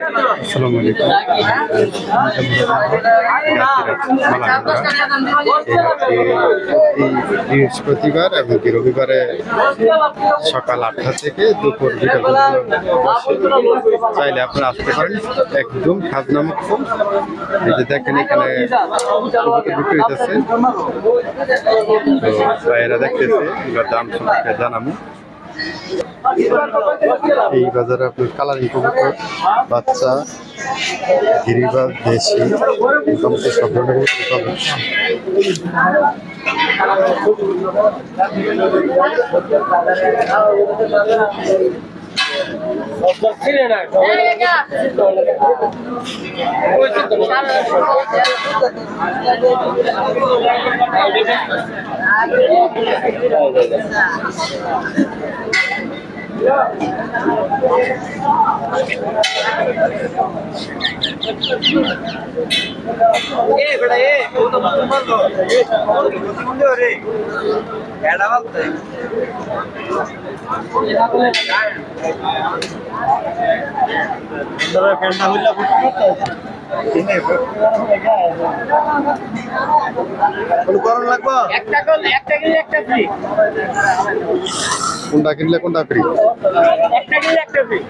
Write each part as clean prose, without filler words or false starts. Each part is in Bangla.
আসসালামু আলাইকুম। বৃহস্পতিবার এবং রবিবারে সকাল 8টা থেকে দুপুর 2টা পর্যন্ত চাইলে আপনারা আসতে পারেন। একদম খাজনা মুক্ত। এই যে দেখেন এখানে বিক্রি হইতেছে, তো ভাইয়েরা দেখতেছে, এবার দাম সম্পর্কে জানাবো। এই বাজারে আপনার কালারিং কবুতর, বাচ্চা, গিরিবাজ, দেশি, মোটামুটি সব ধরনের পাবেন। কোনটা কিনলে কোনটা ফ্রি? একটা কিনলে একটা ফ্রি।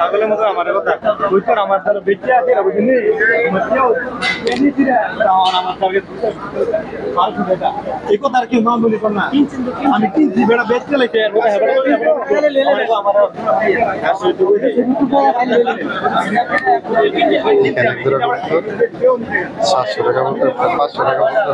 পাগলের মতো আমার কথা বুঝছেন, আমার দ্বারা বেঁচে আছে বুঝলি, এই কথা আর কি মা বলি না, আমি কিনছি বেড়া বেচতে লেগে সাতশো টাকা মতো, 500 টাকা মতো।